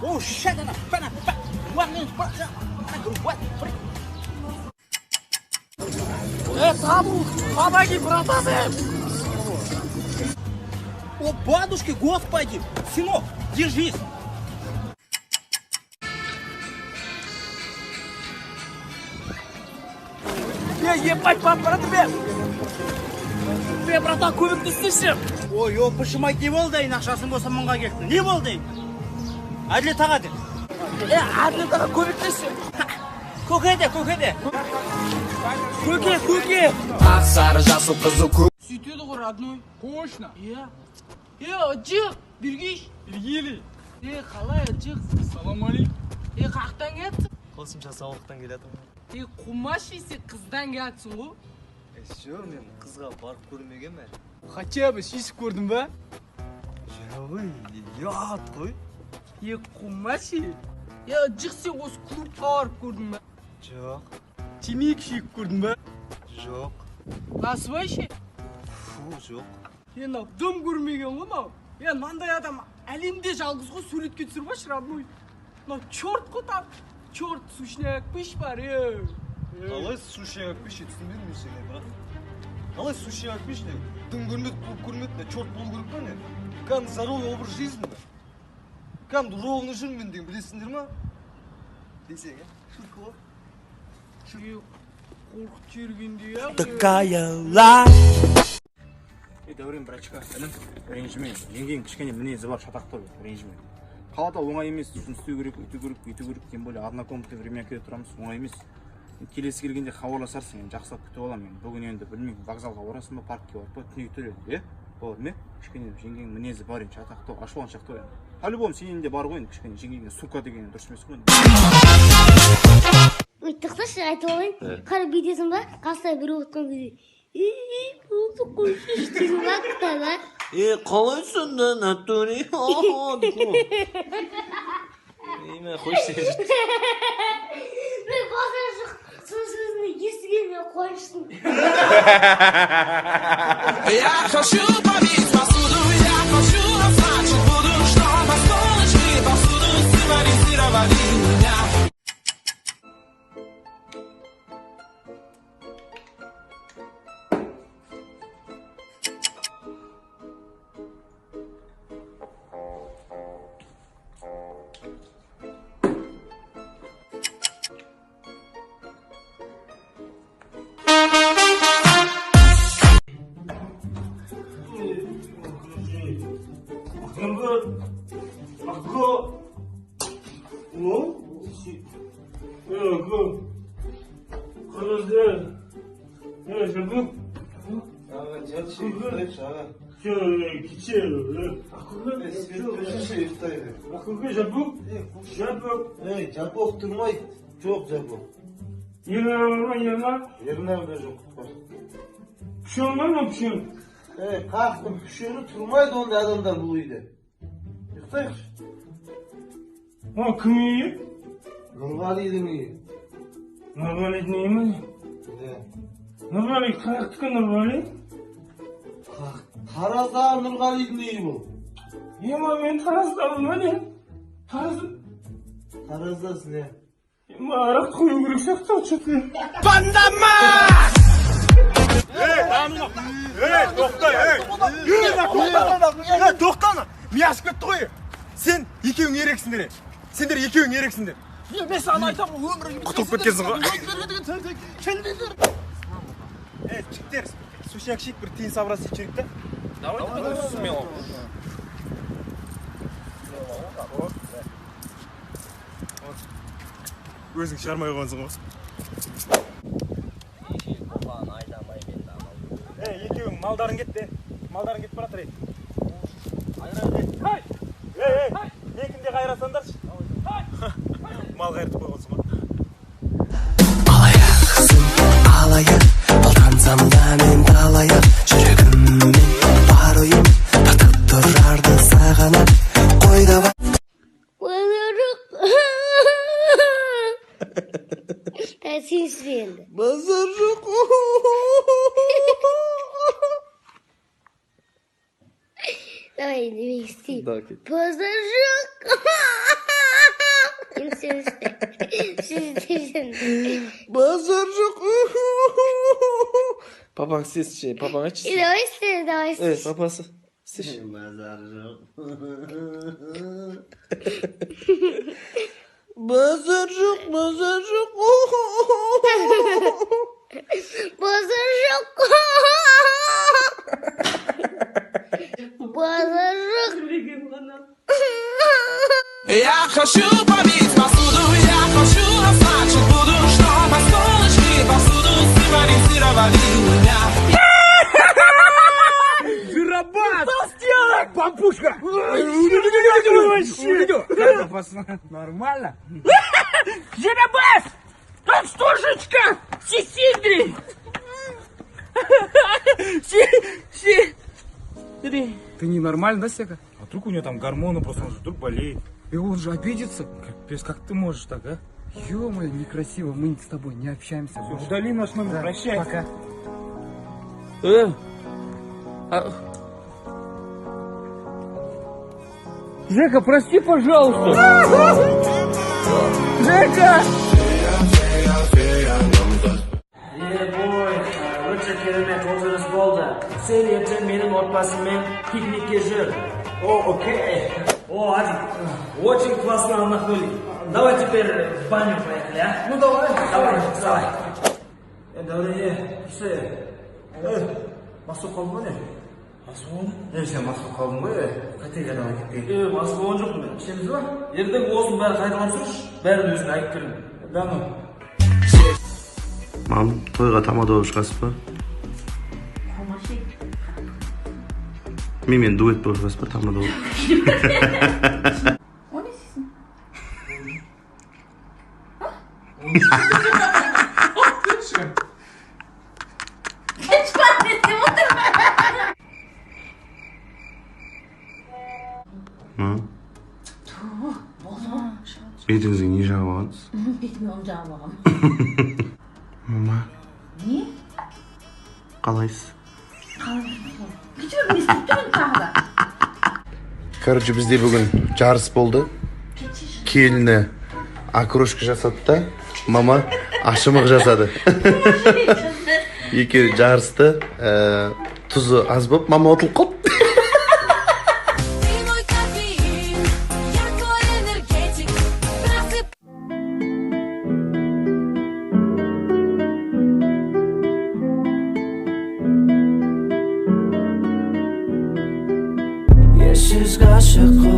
Oh shit, помоги, братаны! О, бабушки, господи! Сынок, держись! Ебать, папа, тебе, братан, көмектесші! Ой, опышымай не болды, ақшасын болса мұнға кеттің. Не болды? Әділет аға де. Әділет аға көмектесші! Көкеде! Көке! Ақ сары жасыл қызыл көк. Сөйтеді ғой, родной. Точно. Жық, бергейш. Бергейлі. Қалай, жық? Салам алейкум. Қақтан кетсің? Қосымша сауықтан келетім. Құмаш есе қыздан кетсің ғой? Шо, мен қызға барып көрмеген мәр. Хотя бы шешіп көрдің ба? Ой, ят қой. Құмаш е? Жық сен осы клубқа барып көрдің ба? Жоқ. Темекі шегіп көрдің ба? Жоқ. Насыбай ше? Фу, жоқ. Дым көрмеген ғой мынау. Мынандай адам әлемде жалғыз ғой, суретке түсірбашы, родной. Черт қой там. Черт, сушняк пыш бар, Қалай сушняк пыш түсінбедім мен сені, брат. Қалай сушняк пыш не? Дым көрмеді, клуб көрмеді, черт болу керек па не? Кәдімгі здоровый образ жизни ба? Кәдімгі ровно жүрмін деген білесіңдер ма? Десең, шутка ғой. Қорқыт жергенде, Такая лайк. Дәурен брачка, ренжіме. Жеңген кішкене мінезі бар, шатақты ренжіме. Қалада оңай емес, жұмыс істеу керек, өйту керек, тем более однокомнатный времяке тұрамыз, оңай емес. Келесі келгенде хабарласарсың, жақсылап күтіп аламын мен. Бүгін енді білмеймін, вокзалға орасың ба, паркке барып па, түнек төледі, Болады ме? Кішкене жеңген мінезі бар енді, шатақты, ашуланшақты. По-любому сенен де бар ғой енді, кішкене жеңгенге сука деген дұрыс емес қой. Тоқташы, айтып алайын. Қарап бүйдесің ба? Қастай бір отқан кезде. Болды қойшы деген ба қытайда? Қалайсың да, Натури? Мен қойшы деген жүрді. Мен басына жоқ, сол сөзіне естіген мен қойыштым. Я хочу побить посуду, я хочу расслабить буду, чтобы с полочки посуду символизировали меня. Жабық тұрмай, жоқ жабық. Ернарда жоқ құтқар. Пүшен бар ма, пүшен? Қақтың пүшені тұрмайды онда адамдар бұл үйде. Ұйықтайықшы. Кім үйі? Нұрғалидің үйі. Нұрғалидің үйі ме? Нұрғали, қаяқтікі Нұрғали? Тараздағы Нұрғалидің үйі бұл. Мен Тараздамын ма не? Тараздасың, Арақ қою керек сияқты отшатты. Тоқтаны! Мен ашып кетті ғой. Сен екеуің ерексіңдер. Сендер екеуің ерексіңдер. Мен саған айтамын, өмірің Құтылып кеткенсің ғой. Жігіттер, сушняк шейік бір тиын сабырасы içerik та. Өзің шығармай қойғансың ғой. Екеуің малдарың кетті. Малдарың кетіп баратыр. Екінде қайрасандаршы. Мал қайыртып қойғансың ғой. Алаяқсың, алаяқ, алтансам да мен талаяқ. Жүрегіммен бар ойым, тартып тұрарды сағанақ. Қой давай. Sevişme endi. Bazar yok. Давай endi men isteyeyim. Daha ket. Bazar yok. Endi sevişme. Sevişme. Bazar yok. Papan siz papan aç. Давай isteyeyim, давай isteyeyim. Evet papası. Siz. Bazar yok. Bazar yok. Bazar yok. Bazar yok. Я хочу побить посуду, я хочу значит буду, чтобы осколочки посуду символизировали меня. Пампушка! Как пацан? Нормально? Жеребас! Толстушечка! Сисидри! Ты ненормальный, да, Сека? А вдруг у него там гормоны, просто он же вдруг болеет. И он же обидится. Капец, как ты можешь так, а? Ё-моё, некрасиво, мы с тобой не общаемся. Всё, удали наш номер, прощай. Пока. Жека, прости, пожалуйста! Жека! O'cha kerak o'zimiz bo'ldi. Sen erta mening orqasimdan piknikka yur. О, окей. О, Адик, очень классно отдохнули. Давай теперь в баню поехали, а? Ну давай. Давай. Давай, что? Масу қалдың ба? Масу болды? Сен масу қалдың ба? Қайтайға давай кетейік. Масу болған жоқпын мен. Ішеміз ба? Ертең осының бәрі қайталап жүрші. Бәрін өзің айтып беремін. Да ну. Мам, тойға тамада болып шығасыз ба? Мен дуэт болып шығасыз ба, тамада болып? O ne sizin? Бетіңізге не жағып алғансыз? Betimi oyuncağım babam. Мама, Niye? қалайсыз? Küçüğüm istiyorum tahda. Короче, бізде бүгін жарыс болды. Келіні окрошка жасады да, мама ашымық жасады. Екеуі жарысты, тұзы аз болып, мама ұтылып қалды. Ты мой кофеин, я твой энергетик. Просып... Yeşil kaşık